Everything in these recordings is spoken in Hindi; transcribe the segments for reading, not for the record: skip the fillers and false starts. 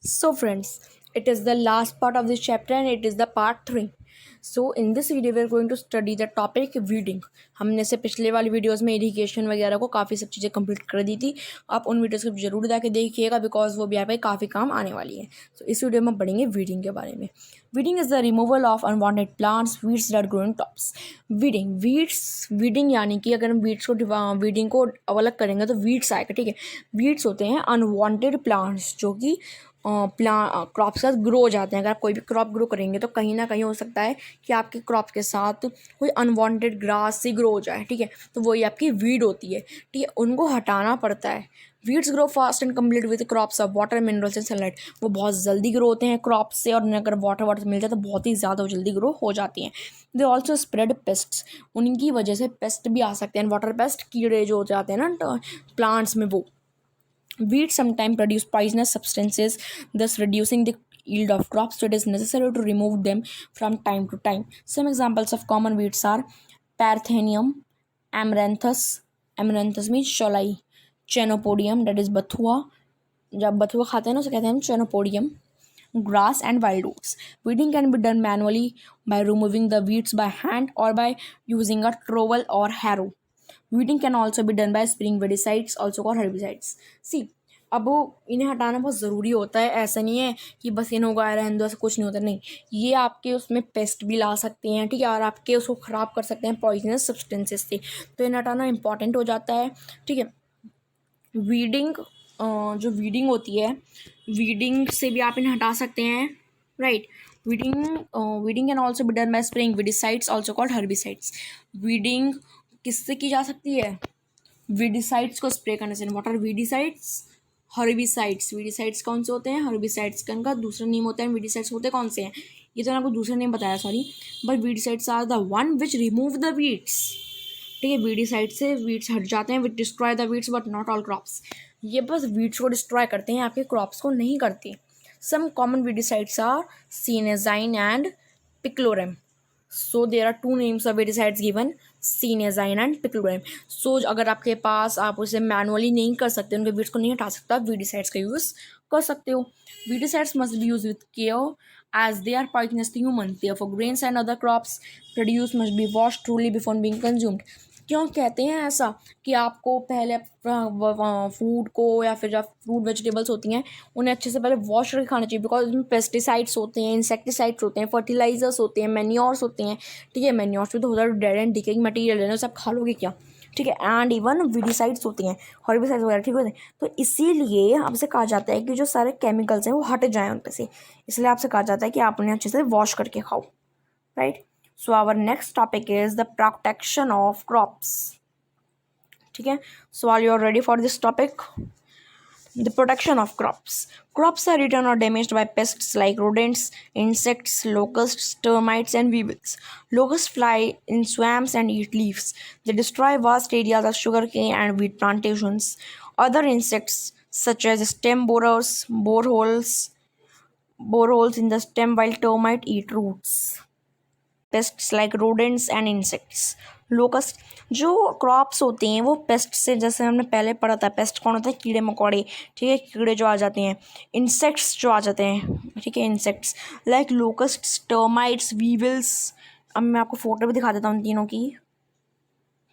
So friends, it is the last part of this chapter and it is the part 3. So in this video we are going to study the topic weeding. हमने से पिछले वाली वीडियोस में इरिगेशन वगैरह को काफ़ी सब चीज़ें कंप्लीट कर दी थी. आप उन वीडियोस को जरूर जाके देखिएगा बिकॉज वो भी आप काफ़ी काम आने वाली है. So इस वीडियो में पढ़ेंगे वीडिंग के बारे में. Weeding is the removal of unwanted plants weeds that grow in tops. Weeding यानी कि अगर हम वीडिंग को अलग करेंगे तो वीड्स आएगा. ठीक है, वीड्स होते हैं अनवांटेड प्लांट्स जो कि क्रॉप के साथ ग्रो हो जाते हैं. अगर आप कोई भी क्रॉप ग्रो करेंगे तो कहीं ना कहीं हो सकता है कि आपके क्रॉप के साथ कोई अनवांटेड ग्रास से ग्रो हो जाए. ठीक है, तो वही आपकी वीड होती है. ठीक है, उनको हटाना पड़ता है. Weeds grow fast and complete with crops of water minerals and sunlight. वो बहुत जल्दी ग्रो होते हैं क्रॉप से और उन्हें अगर वाटर मिल जाए तो बहुत ही ज़्यादा जल्दी ग्रो हो जाती हैं. They also spread pests. उनकी वजह से पेस्ट भी आ सकते हैं. वाटर पेस्ट कीड़े जो हो जाते हैं ना प्लांट्स में, वो weeds sometimes produce poisonous substances, thus reducing the yield of crops. So it is necessary to remove them from time to time. Some examples of common weeds are Parthenium, Amaranthus. Amaranthus means sholai. Chenopodium, that is बथुआ. जब बथुआ खाते हैं ना उसे कहते हैं Chenopodium. Grass and wild oats. Weeding can be done manually by removing the weeds by hand or by using a trowel or harrow. Weeding can also be done by spraying weedicides, also called herbicides. See, अब इन्हें हटाना बहुत ज़रूरी होता है. ऐसा नहीं है कि बस इन्हें उगाया रहने दो, ऐसा कुछ नहीं होता. नहीं, ये आपके उसमें पेस्ट भी ला सकते हैं. ठीक है, और आपके उसको ख़राब कर सकते हैं पॉइजनस सब्सटेंसेस से. तो इन्हें हटाना इंपॉर्टेंट हो जाता है. ठीक है, वीडिंग जो वीडिंग होती है, वीडिंग से भी आप इन्हें हटा सकते हैं. Right, weeding can also be done by spraying weedicides, also called herbicides. Weeding किससे की जा सकती है? वीडिसाइड्स को स्प्रे करने से. What are weedicides? Herbicides. Weedicides कौन से होते हैं? हर्बिसाइड्स का इनका दूसरा नेम होता है. वीडिसाइड्स होते कौन से हैं? ये तो मैंने आपको दूसरा नेम बताया, sorry. But weedicides are the one which remove the weeds. ठीक है, वीडिसाइड से वीड्स हट जाते हैं. Which destroy the weeds but not all crops. ये बस वीड्स को डिस्ट्रॉय करते हैं, आपके क्रॉप्स को नहीं करते. Some common weedicides are simazine and picloram. So there are two names of weedicides given, simazine and picloram. So अगर आपके पास आप उसे मैनुअली नहीं कर सकते, उनके वीड्स को नहीं हटा सकता, वीडिसाइड्स का यूज़ कर सकते हो. Weedicides must be use with care as they are poisonous to human. Therefore grains and other crops produce must be wash truly before being consumed. क्यों कहते हैं ऐसा कि आपको पहले फूड को या फिर जो फ्रूट वेजिटेबल्स होती हैं उन्हें अच्छे से पहले वॉश करके खाना चाहिए. बिकॉज उसमें पेस्टिसाइड्स होते हैं, इंसेक्टिसाइड्स होते हैं, फर्टिलाइजर्स होते हैं, मैन्योर्स होते हैं. ठीक है, मैन्योर्स भी तो होता है डेड एंड डिकेइंग मटीरियल है ना, सब खा लोगे क्या? ठीक है, एंड इवन वीडिसाइड्स होती हैं, हर्बिसाइड्स वगैरह. ठीक होते हैं, तो इसीलिए आपसे कहा जाता है कि जो सारे केमिकल्स हैं वो हट जाएँ उन पर से. इसलिए आपसे कहा जाता है कि आप उन्हें अच्छे से वॉश करके खाओ. Right. So our next topic is the protection of crops. ठीक है, so are you all ready for this topic? The protection of crops. Crops are eaten or damaged by pests like rodents, insects, locusts, termites, and weevils. Locusts fly in swamps and eat leaves. They destroy vast areas of sugarcane and wheat plantations. Other insects such as stem borers, boreholes in the stem, while termites eat roots. Pests like rodents and insects. Locust जो क्रॉप्स होते हैं वो पेस्ट से, जैसे हमने पहले पढ़ा था, पेस्ट कौन होता है? कीड़े मकोड़े. ठीक है, कीड़े जो आ जाते हैं. इंसेक्ट्स जो आ जाते हैं. ठीक है, इंसेक्ट्स लाइक लोकस्ट्स, टर्माइट्स, वीविल्स. अब मैं आपको फोटो भी दिखा देता हूँ तीनों की.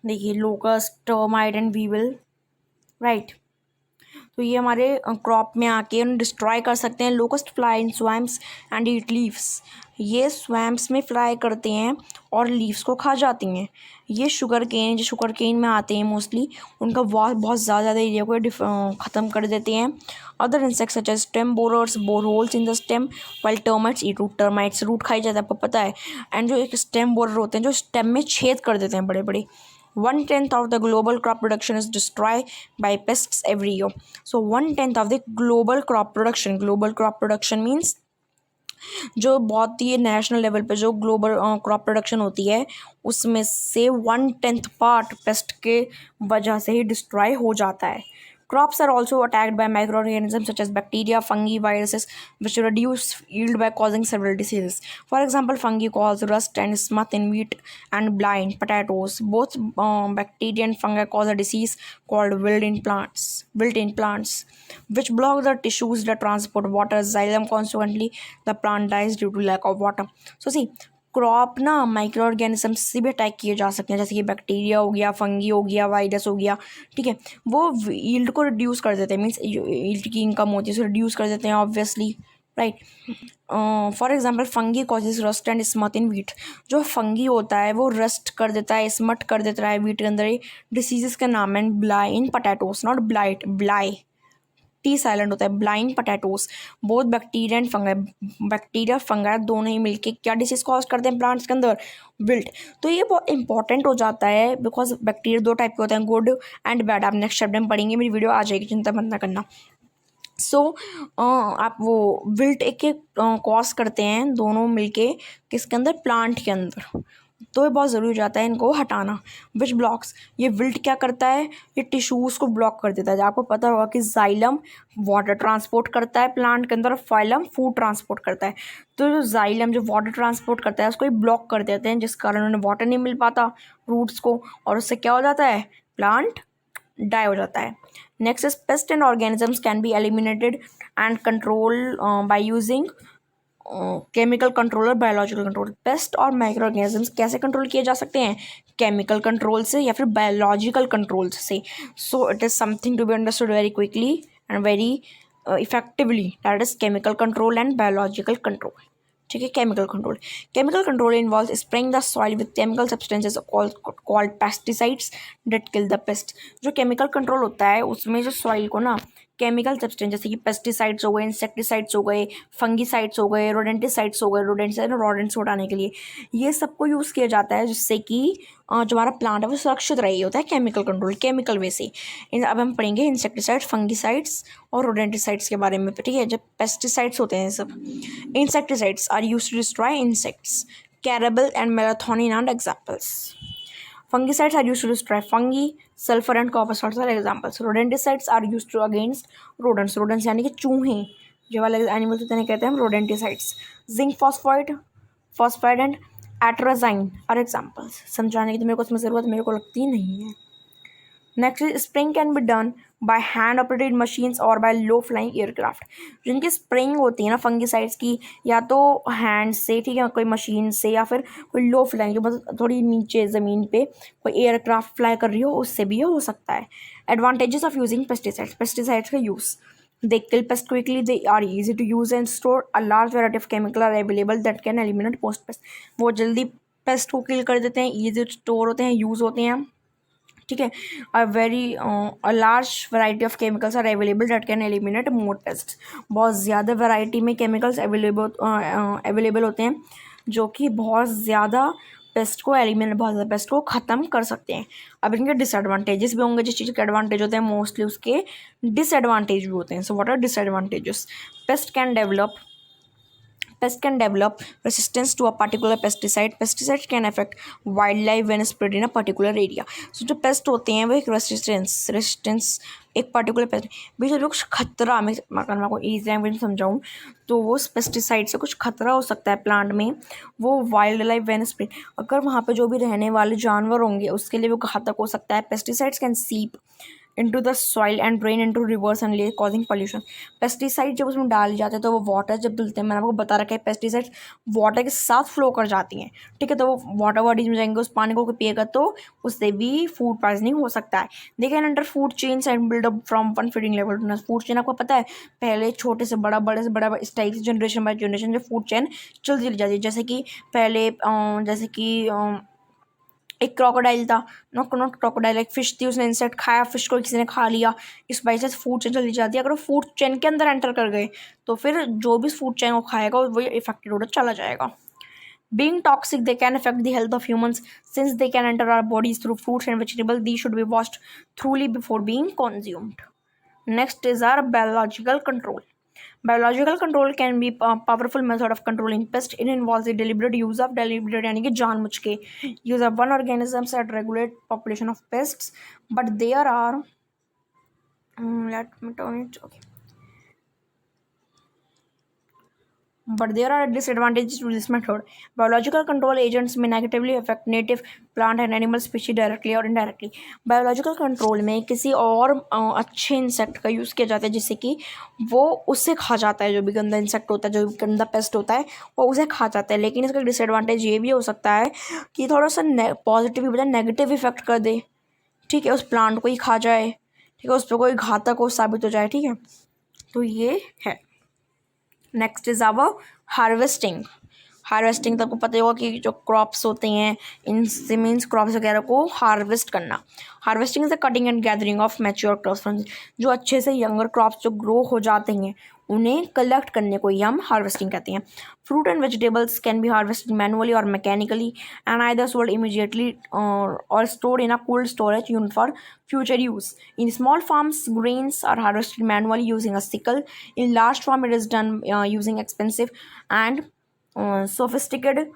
देखिए, locust, termite and weevil. Right, तो ये हमारे क्रॉप में आके उन्हें डिस्ट्रॉय कर सकते हैं. Locust fly in swamps and eat leaves. ये स्वैम्प्स में फ्लाई करते हैं और लीव्स को खा जाती हैं. ये शुगर केन में आते हैं मोस्टली, उनका बहुत ज़्यादा एरिया को ख़त्म कर देते हैं. Other insects such as stem borers, bore holes in the stem, while termites eat root. Termites root खाई जाता है, आपको पता है. एंड जो एक स्टेम बोरर होते हैं जो स्टेम में छेद कर देते हैं बड़े बड़े. 1/10 of the global crop production is destroyed by pests every year. So 1/10 of the global crop production means जो बहुत ही नेशनल लेवल पे जो ग्लोबल क्रॉप प्रोडक्शन होती है उसमें से 1/10 पार्ट पेस्ट के वजह से ही डिस्ट्रॉय हो जाता है. Crops are also attacked by microorganisms such as bacteria, fungi, viruses, which reduce yield by causing several diseases. For example, fungi cause rust and smut in wheat and blight in potatoes. Both bacteria and fungi cause a disease called wilt in plants, which block the tissues that transport water. Xylem, consequently, the plant dies due to lack of water. So see, crop ना माइक्रो ऑर्गेनिज्म से भी अटैक किए जा सकते हैं, जैसे कि बैक्टीरिया हो गया, फंगी हो गया, वायरस हो गया, ठीक है। वो यील्ड को रिड्यूस कर देते हैं, मीन्स यील्ड की इनकम होती है, उसको रिड्यूस कर देते हैं obviously, right. For example, fungi causes rust and smut in wheat. जो फंगी होता है वो रस्ट कर देता है, स्मट कर देता है वीट के अंदर। ये डिसीजेस का नाम है। Bligh in potatoes, not blight, bligh, T silent होता है। Blighting potatoes, both bacteria and fungi, bacteria और फंगाई दोनों ही मिलके क्या डिसीज कॉज करते हैं प्लांट्स के अंदर? विल्ट। तो ये बहुत इंपॉर्टेंट हो जाता है, बिकॉज बैक्टीरिया दो टाइप के होते हैं, गुड एंड बैड। आप नेक्स्ट चैप्टर में पढ़ेंगे, मेरी वीडियो आ जाएगी, चिंता मत ना करना। सो आप वो विल्ट एक कॉज करते हैं दोनों मिलके, किसके अंदर? प्लांट के अंदर। तो ये बहुत ज़रूरी हो जाता है इनको हटाना। विच ब्लॉक्स, ये विल्ट क्या करता है? ये टिश्यूज़ को ब्लॉक कर देता है। आपको पता होगा कि जाइलम वाटर ट्रांसपोर्ट करता है प्लांट के अंदर, फाइलम फूड ट्रांसपोर्ट करता है। तो जो जाइलम जो वाटर ट्रांसपोर्ट करता है उसको ये ब्लॉक कर देते हैं, जिस कारण उन्हें वाटर नहीं मिल पाता रूट्स को, और उससे क्या हो जाता है? प्लांट डाई हो जाता है। Next is paste and organisms can be eliminated and control by using chemical control और बायोलॉजिकल कंट्रोल। पेस्ट और माइक्रो ऑर्गेनिजम्स कैसे कंट्रोल किए जा सकते हैं? केमिकल कंट्रोल से या फिर बायोलॉजिकल कंट्रोल से। So it is something to be understood very quickly and very effectively, that is chemical control and biological control, ठीक है। Chemical control involve spraying the soil with chemical substances called pesticides that kill the pest. जो केमिकल कंट्रोल होता है उसमें जो सॉइल को ना केमिकल सब्सटेंस जैसे कि पेस्टिसाइड्स हो गए, इंसेक्टिसाइड्स हो गए, फंगीसाइड्स हो गए, रोडेंटिसाइड्स हो गए, रोडेंट्स हटाने के लिए ये सबको यूज़ किया जाता है, जिससे कि जो हमारा प्लांट है वो सुरक्षित रही होता है। केमिकल कंट्रोल, केमिकल वे से। अब हम पढ़ेंगे इंसेक्टिसाइड्स, फंगीसाइड्स और रोडेंटिसाइड्स के बारे में, ठीक है। जब पेस्टिसाइड्स होते हैं सब, insecticides are used to destroy insects. Carabel and Melathionin are examples. Fungicides are used to destroy fungi. Sulfur and copper salts are examples. Rodenticides are used to against rodents. Rodents यानी कि चूहे, जो वाले एनिमल्स होते हैं कहते हैं हम rodenticides. Zinc phosphide and atrazine are examples. समझाने की तो मेरे को इसमें ज़रूरत मेरे को लगती नहीं है। Next is spring can be done by hand operated machines और बाय लो फ्लाइंग एयरक्राफ्ट। जिनकी स्प्रिंग होती है ना फंगीसाइड्स की, या तो हैंड से, ठीक है, कोई मशीन से, या फिर कोई लो फ्लाइंग जो मतलब थोड़ी नीचे ज़मीन पे कोई एयरक्राफ्ट फ्लाई कर रही हो, उससे भी हो सकता है। एडवांटेजेस ऑफ यूजिंग पेस्टिसाइड्स का use, they kill pests quickly, they are easy to use and store, a large variety of chemical are available that can eliminate most pests। वो जल्दी पेस्ट को किल कर देते हैं, ईजी स्टोर होते हैं, यूज़ होते हैं, ठीक है। A large variety of chemicals are available that can eliminate more pest. बहुत ज़्यादा वैरायटी में केमिकल्स अवेलेबल होते हैं जो कि बहुत ज़्यादा पेस्ट को एलिमिनेट, बहुत ज़्यादा पेस्ट को ख़त्म कर सकते हैं। अब इनके डिसएडवांटेजेस भी होंगे, जिस चीज़ के एडवांटेज होते हैं मोस्टली उसके डिसएडवांटेज भी होते हैं। So what are disadvantages? Pest can develop resistance to a particular pesticide. Pesticides can affect wildlife when spread in a particular area. So जो पेस्ट होते हैं वो एक रेसिस्टेंस एक पर्टिकुलर पेस्ट भी, जो कुछ खतरा, मैं आपको ईजी लैंग्वेज में समझाऊँ तो वो पेस्टिसाइड से कुछ खतरा हो सकता है प्लांट में, वो वाइल्ड लाइफ वेन स्प्रेड, अगर वहाँ पे जो भी रहने वाले जानवर होंगे उसके लिए वो घातक हो सकता है। पेस्टिसाइड्स कैन सीप into the soil and drain into rivers and lakes causing pollution। Pesticide जब उसमें डाले जाते हैं तो वो वाटर जब धुलते हैं, मैंने आपको बता रखा है पेस्टिसाइड वाटर के साथ फ्लो कर जाती हैं, ठीक है। तो वो वाटर बॉडीज में जाएंगे, उस पानी को पिएगा तो उससे भी फूड पॉइजनिंग हो सकता है। They can enter food chains and build up from one feeding level to next. Food chain आपको पता है पहले छोटे से बड़ा, बड़े से बड़ा, इस टाइप से जनरेशन बाय जनरेशन जो फूड चेन चलती चली जाती है। जैसे कि पहले एक क्रोकोडाइल था, नॉट क्रोकोडाइल, एक फिश थी, उसने इंसेक्ट खाया, फिश को किसी ने खा लिया, इस वजह से फूड चेन चली जाती है। अगर वो फूड चेन के अंदर एंटर कर गए तो फिर जो भी फूड चेन को खाएगा वो इफेक्टेड होकर चला जाएगा। Being toxic, they can affect the health of humans since they can enter our bodies through fruits and vegetables. These should be washed thoroughly before being consumed. Next is our biological control. Biological control can be a powerful method of controlling pests. It involves the deliberate यानी कि जानबूझ के use of one organisms that regulate population of pests. But there are Let me turn it. Okay. But there are disadvantages to this method. Biological control agents may negatively affect native plant and animal species directly or indirectly. Biological control में किसी और अच्छे इंसेक्ट का यूज़ किया जाता है जिससे कि वो उससे खा जाता है, जो भी गंदा इंसेक्ट होता है, जो भी गंदा पेस्ट होता है वो उसे खा जाता है. लेकिन इसका डिसएडवांटेज ये भी हो सकता है कि थोड़ा सा पॉजिटिव की बजाय नेगेटिव इफेक्ट कर दे. ठीक है, उस प्लांट को ही खा जाए. ठीक है, उस पर कोई घातक हो साबित हो जाए. ठीक है, तो ये है. Next is our harvesting. Harvesting तो आपको पता ही होगा कि जो क्रॉप्स होते हैं, इनसे मीन्स क्रॉप्स वगैरह को हार्वेस्ट करना. Harvesting is the cutting and gathering of mature crops from, जो अच्छे से यंगर क्रॉप्स जो ग्रो हो जाते हैं उन्हें कलेक्ट करने को ही हम हार्वेस्टिंग कहते हैं. Fruit and vegetables can be harvested manually or mechanically and either sold immediately or stored in a cold storage unit for future use. In small farms, grains are harvested manually using a sickle. In large farm, it is done using expensive and sophisticated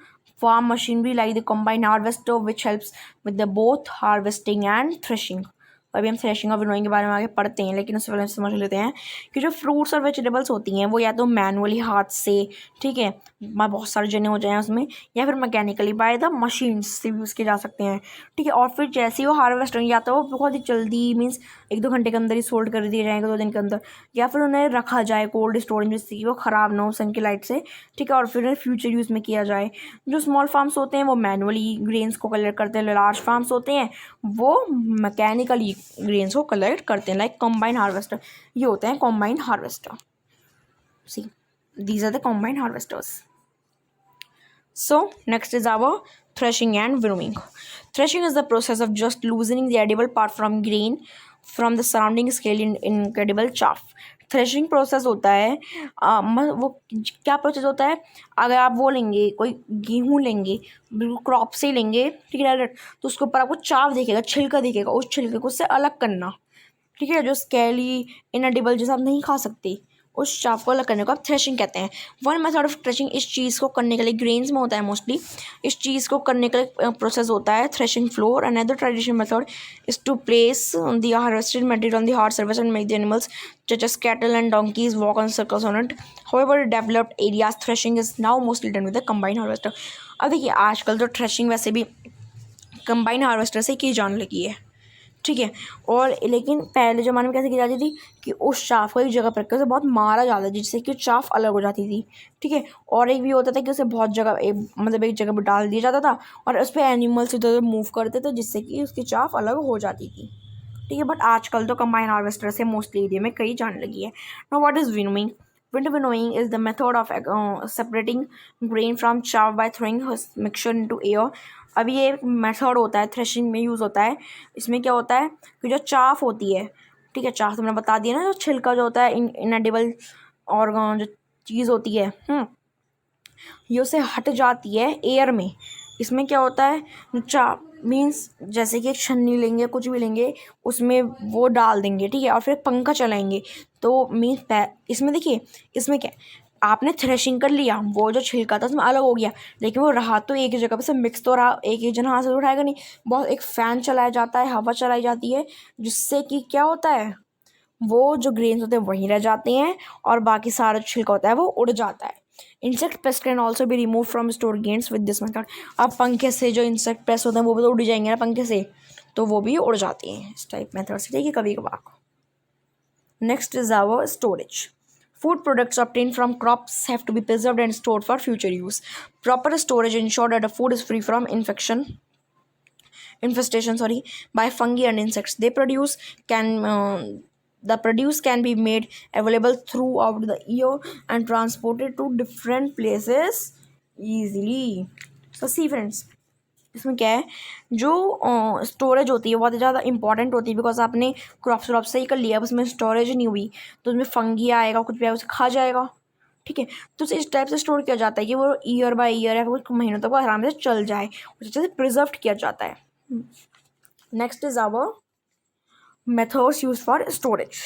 farm machinery like the combine harvester, which helps with the both harvesting and threshing. अभी हम थ्रेशिंग और विनोइंग के बारे में आगे पढ़ते हैं, लेकिन उससे पहले हम समझ लेते हैं कि जो फ्रूट्स और वेजिटेबल्स होती हैं वो या तो मैनुअली हाथ से, ठीक है, बहुत सारे जने हो जाएं उसमें, या फिर मैकेनिकली बाय द मशीन्स से यूज़ किए जा सकते हैं. ठीक है, और फिर जैसे ही वो हार्वेस्ट होंगे या तो वो बहुत ही जल्दी मीन्स 1-2 घंटे के अंदर ही सोल्ड कर दिए जाएंगे, 2 दिन के अंदर, या फिर उन्हें रखा जाए कोल्ड स्टोरेज जिससे कि वो ख़राब ना हो सन की लाइट से. ठीक है, और फिर फ्यूचर यूज़ में किया जाए. जो स्मॉल फार्म्स होते हैं वो मैनुअली ग्रेन्स को कलेक्ट करते हैं, लार्ज फार्म्स होते हैं वो मैकेनिकली ग्रेन्स को कलेक्ट करते हैं, लाइक कॉम्बाइन हार्वेस्टर. ये होते हैं combine harvester. See, these are the combine harvesters. So next is our threshing and winnowing. Threshing is the process of just loosening the edible part from grain from the surrounding scale in incredible chaff. Threshing process होता है वो क्या प्रोसेस होता है, अगर आप वो लेंगे कोई गेहूँ लेंगे बिल्कुल क्रॉप से ही लेंगे, ठीक है, डायरेक्ट, तो उसके ऊपर आपको चाव दिखेगा, छिलका दिखेगा, उस छिलके को उससे अलग करना. ठीक है, जो स्केली इनएडिबल जैसा आप नहीं खा सकते उस चाफ को अलग करने को आप थ्रेशिंग कहते हैं. वन मेथड ऑफ थ्रेशिंग इस चीज़ को करने के लिए ग्रेन्स में होता है मोस्टली. इस चीज़ को करने के लिए प्रोसेस होता है threshing floor. Another traditional method is to place the harvested material on the hard surface and make the animals such as cattle and donkeys walk on circles on it. However, in developed areas threshing is now mostly done with a combine harvester. अब देखिए आजकल तो थ्रेशिंग वैसे भी कंबाइन हार्वेस्टर से की जाने लगी है. ठीक है, और लेकिन पहले ज़माने में कैसे की जाती थी कि उस चाफ को एक जगह पर रख कर उसे बहुत मारा जाता था जिससे कि चाफ अलग हो जाती थी. ठीक है, और एक भी होता था कि उसे बहुत जगह मतलब एक जगह पर डाल दिया जाता था और उस पर एनिमल्स इधर उधर मूव करते थे जिससे कि उसकी चाफ अलग हो जाती थी. ठीक है, बट आजकल तो कंबाइन हार्वेस्टर से मोस्टली एरिया में कई जाने लगी है. Now what is winnowing? Wind winnowing is the method of separating grain from chaff by throwing mixture into air. अभी ये एक मेथड होता है थ्रेशिंग में यूज़ होता है. इसमें क्या होता है कि जो चाफ होती है, ठीक है, चाफ तुमने बता दिया ना, जो छिलका जो होता है इनएडिबल और जो चीज़ होती है ये उससे हट जाती है एयर में. इसमें क्या होता है चाफ मीन्स जैसे कि एक छन्नी लेंगे कुछ भी लेंगे उसमें वो डाल देंगे, ठीक है, और फिर पंखा चलाएंगे तो मीन्स इसमें देखिए इसमें क्या आपने थ्रेशिंग कर लिया, वो जो छिलका था उसमें अलग हो गया, लेकिन वो रहा तो एक ही जगह पे से मिक्स तो रहा, एक ही जन हाथ से उठाएगा नहीं, बहुत एक फ़ैन चलाया जाता है, हवा चलाई जाती है जिससे कि क्या होता है वो जो ग्रेन्स होते हैं वहीं रह जाते हैं और बाकी सारा छिलका होता है वो उड़ जाता है. Insect pest can also be remove from store gains with this method. अब पंखे से जो इंसेक्ट पेस्ट होते हैं वो भी तो उड़ जाएंगे ना पंखे से, तो वो भी उड़ जाती हैं इस टाइप मेथड से. ठीक है, कभी कभार. Next is our storage. Food products obtained from crops have to be preserved and stored for future use. Proper storage ensures that the food is free from infestation by fungi and insects. The produce can be made available throughout the year and transported to different places easily. So see friends, इसमें क्या है जो स्टोरेज होती है बहुत ज़्यादा इंपॉर्टेंट होती है बिकॉज आपने क्रॉप से ही कर लिया, उसमें स्टोरेज नहीं हुई तो उसमें फंगी आएगा, कुछ भी आएगा उसे खा जाएगा. ठीक है, तो उसे इस टाइप से स्टोर किया जाता है कि वो ईयर बाय ईयर या कुछ महीनों तक वो आराम से चल जाए, उसे अच्छे से प्रिजर्व किया जाता है. Next is our methods used for storage.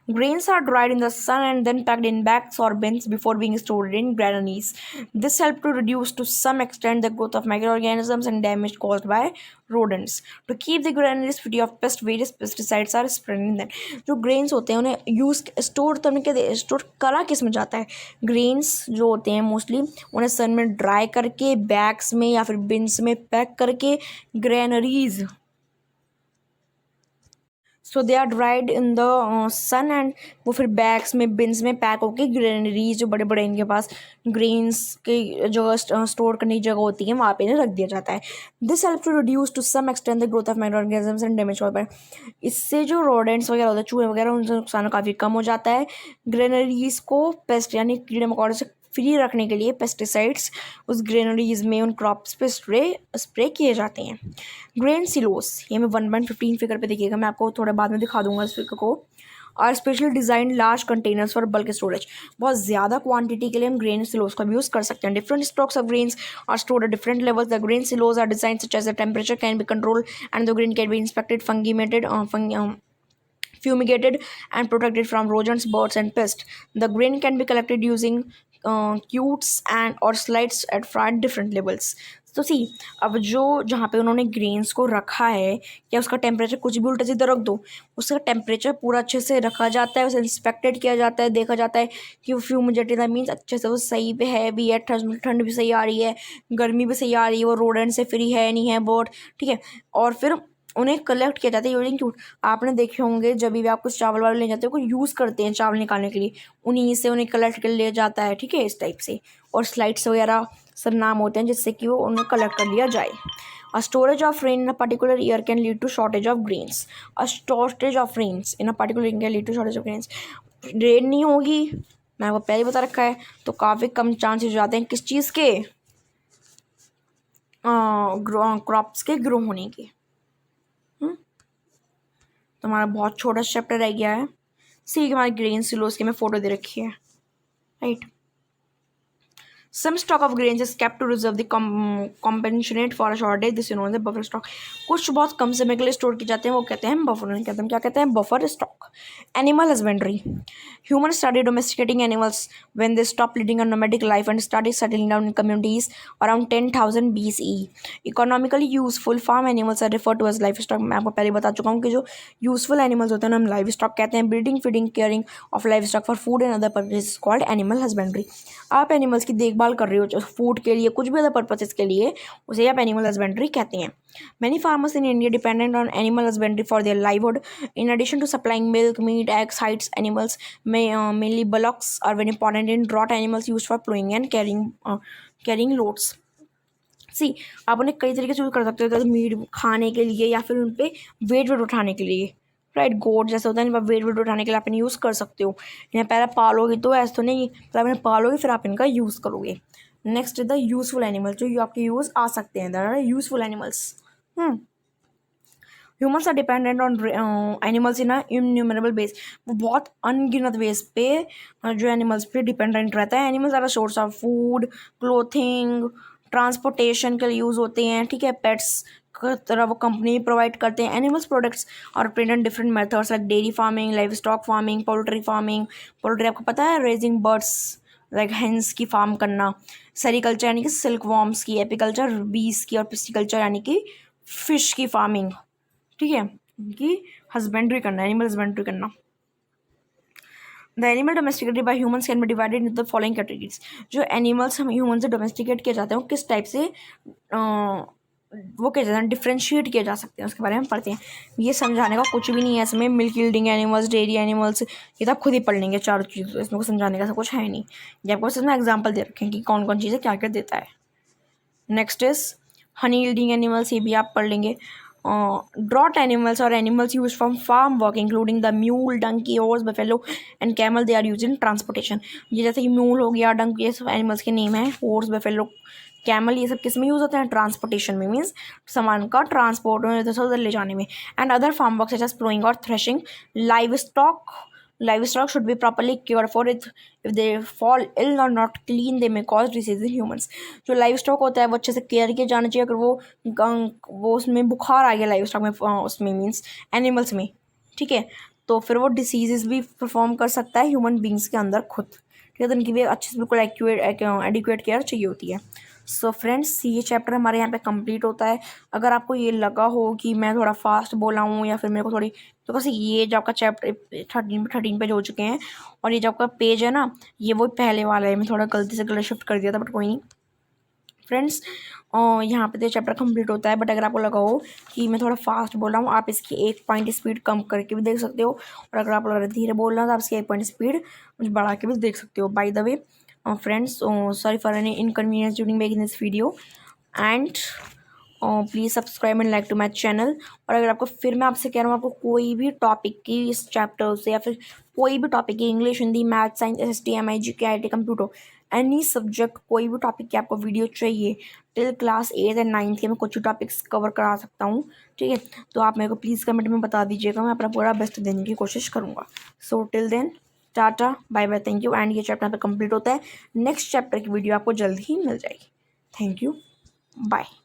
Grains are dried in the sun and then packed in bags or bins before being stored in granaries. This helps to reduce to some extent the growth of microorganisms and damage caused by rodents. To keep the granaries free of pest, various pesticides are sprayed in them. जो grains होते हैं उन्हें यूज़ स्टोर करने के स्टोर करा किस में जाता है? ग्रेन्स जो होते हैं मोस्टली उन्हें सन में ड्राई करके बैग्स में या फिर बिन्स में पैक करके granaries, so they are dried in the sun and वो फिर बैग्स में बिन्स में पैक होके ग्रेनरीज जो बड़े बड़े इनके पास ग्रेन्स की जगह स्टोर करने की जगह होती है वहाँ पे इन्हें रख दिया जाता है. This help to reduce to some extend the growth of microorganisms and damage होता है. इससे जो रोडेंट्स वगैरह होते हैं चूहे वगैरह उनसे नुकसान काफ़ी कम हो जाता है. ग्रेनरीज को पेस्ट यानी कीड़े मकोड़े से फ्री रखने के लिए पेस्टिसाइड्स उस ग्रेनरीज में उन क्रॉप्स पे स्प्रे किए जाते हैं. ग्रेन सिलोस ये मैं 1.15 फिगर पे देखिएगा, मैं आपको थोड़ा बाद में दिखा दूंगा इस फिगर को. Are specially design large containers for bulk storage. बहुत ज़्यादा क्वांटिटी के लिए हम ग्रेन सिलोस का भी यूज़ कर सकते हैं. Different stocks of grains are stored at different levels. The grain silos are design such as the temperature can be control and the grain can be inspected fumigated and protected from rodents, birds and pests. The grain can be collected using cutes and or slides at five different levels. तो सी अब जो जहाँ पे उन्होंने ग्रेन्स को रखा है या उसका टेम्परेचर कुछ भी उल्टा सीधा रख दो, उसका टेम्परेचर पूरा अच्छे से रखा जाता है, उसे इंस्पेक्टेड किया जाता है, देखा जाता है कि वो फ्यूमिगेटेड मीन्स अच्छे से वो सही पे है भी है, ठंड भी सही आ रही है, गर्मी भी सही आ रही है, वो रोडेंट से फ्री है नहीं है बर्ड, ठीक है. और फिर उन्हें कलेक्ट किया जाता है यूजिंग क्यूट. आपने देखे होंगे जब भी आप कुछ चावल वावल ले जाते हो कुछ यूज़ करते हैं चावल निकालने के लिए, उन्हीं से उन्हें कलेक्ट कर लिया जाता है, ठीक है, इस टाइप से. और स्लाइड्स वगैरह सब नाम होते हैं जिससे कि वो उन्हें कलेक्ट कर लिया जाए. A storage of rain in a particular year can lead to shortage of grains. A shortage of rains in a particular year can lead to shortage of grains. Rain नहीं होगी, मैं वो पहले बता रखा है, तो काफ़ी कम चांसेस हो जाते हैं किस चीज़ के, क्रॉप्स के ग्रो होने के. तो हमारा बहुत छोटा चैप्टर रह गया है. सी हमारे ग्रेन सिलोस की मैं फोटो दे रखी है, right. Some stock of grains is kept to reserve the compensate for a shortage. This is known as buffer stock. कुछ बहुत कम समय के लिए स्टोर किए जाते हैं वो कहते हैं बफर, कहते हैं क्या कहते हैं buffer stock. Animal husbandry. Humans started domesticating animals when they stopped leading a nomadic life and started settling down in communities around 10,000 BCE. Economically useful farm animals are referred to as livestock. मैं आपको पहले बता चुका हूँ कि जो यूजफुल एनिमल्स होते हैं हम लाइव स्टॉक कहते हैं. Breeding feeding caring of live stock for food and other purposes called animal husbandry. आप एनिमल्स की देखभाल कर रहे हो फूड के लिए कुछ भी अदर पर्पसेस के लिए, उसे आप एनिमल हस्बेंड्री कहते हैं. Many farmers in India dependent on animal husbandry for their livelihood. In addition to supplying milk, meat, eggs, hides, animals, mainly bullocks are very important in draught animals used for plowing and carrying loads. सी आप उन्हें कई तरीके से यूज़ कर सकते हो, जैसे मीट खाने के लिए या फिर उन पर वेट उठाने के लिए, राइट. गोट जैसे होता है इन पर वेट उठाने के लिए आप इन्हें यूज़ कर सकते हो. इन्हें पहले पालोगे तो ऐसा तो नहीं, पहले आप इन्हें पालोगे फिर आप इनका यूज़ करोगे. नेक्स्ट द यूज़फुल एनिमल्स जो आपके यूज़ आ सकते हैं, that are useful animals. Humans are dependent on animals in innumerable base. वो बहुत अनगिनत बेस पे जो एनिमल्स पे डिपेंडेंट रहता है. Animals are a source of food, clothing, transportation के लिए यूज़ होते हैं, ठीक है. पेट्स की तरह वो कंपनी प्रोवाइड करते हैं. एनिमल्स प्रोडक्ट्स और printed different methods like dairy farming, live stock farming, poultry farming. Poultry आपको पता है, रेजिंग बर्ड्स लाइक हेंस की फार्म करना. सेरिकल्चर यानी कि सिल्क वॉर्म्स की. एपिकल्चर बीस की. और पिस्टिकल्चर यानी कि फिश की फार्मिंग, ठीक है, कि हस्बेंड्री करना, एनिमल हस्बेंड्री करना. The animal domesticated bye humans can be divided into the following categories. जो एनिमल्स हम ह्यूमन से डोमेस्टिकेट किए जाते हैं वो किस टाइप से वो किया जाता है, डिफ्रेंशिएट किए जा सकते हैं, उसके बारे में पढ़ते हैं. ये समझाने का कुछ भी नहीं है इसमें. Milk yielding animals, dairy animals, ये तो आप खुद ही पढ़ लेंगे चारों चीज़, इसमें कुछ समझाने का ऐसा कुछ है नहीं. ये आपको बस इसमें एग्जाम्पल दे रखें कि कौन कौन चीज़ें क्या क्या देता है. Next is Honey yielding animals, ये भी आप पढ़ लेंगे. Draught animals or animals used from farm work including the mule, donkey, horse, buffalo and camel. They are used in transportation. ये जैसे कि म्यूल हो गया, डंकी, ये सब एनिमल्स के नेम है. हॉर्स, बफेलो, कैमल, ये सब किस में यूज़ होते हैं, ट्रांसपोर्टेशन में, मीन्स सामान का ट्रांसपोर्ट में इधर उधर ले जाने में. And other farm work such as ploughing और threshing. Livestock should be properly cared for. If they fall ill or not clean, they may cause disease in humans. जो livestock होता है वो अच्छे से केयर किया जाना चाहिए. अगर वो उसमें बुखार आ गया livestock में, उसमें मीन्स एनिमल्स में, ठीक है, तो फिर वो डिसीजेज़ भी परफॉर्म कर सकता है ह्यूमन बींग्स के अंदर खुद। ठीक है, तो उनकी भी अच्छे से बिल्कुल एडिक्वेट केयर चाहिए होती है। सो फ्रेंड्स, ये चैप्टर हमारे यहाँ पे कंप्लीट होता है। अगर आपको ये लगा हो कि मैं थोड़ा फास्ट बोला हूँ या फिर मेरे को थोड़ी, तो बस ये जो आपका चैप्टर 13 पेज हो चुके हैं, और ये जो आपका पेज है ना, ये वो पहले वाला है, मैं थोड़ा गलती से शिफ्ट कर दिया था, बट कोई नहीं फ्रेंड्स। यहाँ पे तो चैप्टर कंप्लीट होता है। बट अगर आपको लगा हो कि मैं थोड़ा फास्ट बोल रहा हूँ, आप इसकी 1 पॉइंट स्पीड कम करके भी देख सकते हो, और अगर आप लग धीरे बोल रहे हो तो आप इसकी 1 पॉइंट स्पीड बढ़ा के भी देख सकते हो। By the way friends, sorry for any inconvenience during making this video, and please subscribe and like to my channel. और अगर आपको, फिर मैं आपसे कह रहा हूँ, आपको कोई भी टॉपिक की इस चैप्टर से या फिर कोई भी टॉपिक की, English, Hindi, math, science, SST, MI, GK, IT, computer, any subject, कोई भी टॉपिक की आपको वीडियो चाहिए टिल क्लास 8 एंड 9 के, मैं कुछ टॉपिक्स कवर करा सकता हूँ। ठीक है, तो आप मेरे को प्लीज़ कमेंट में बता दीजिएगा, मैं अपना पूरा बेस्ट देने की कोशिश करूँगा। So till then, tata, bye bye, thank you. And ये चैप्टर यहाँ पे कंप्लीट होता है। नेक्स्ट चैप्टर की वीडियो आपको जल्द ही मिल जाएगी। Thank you, bye.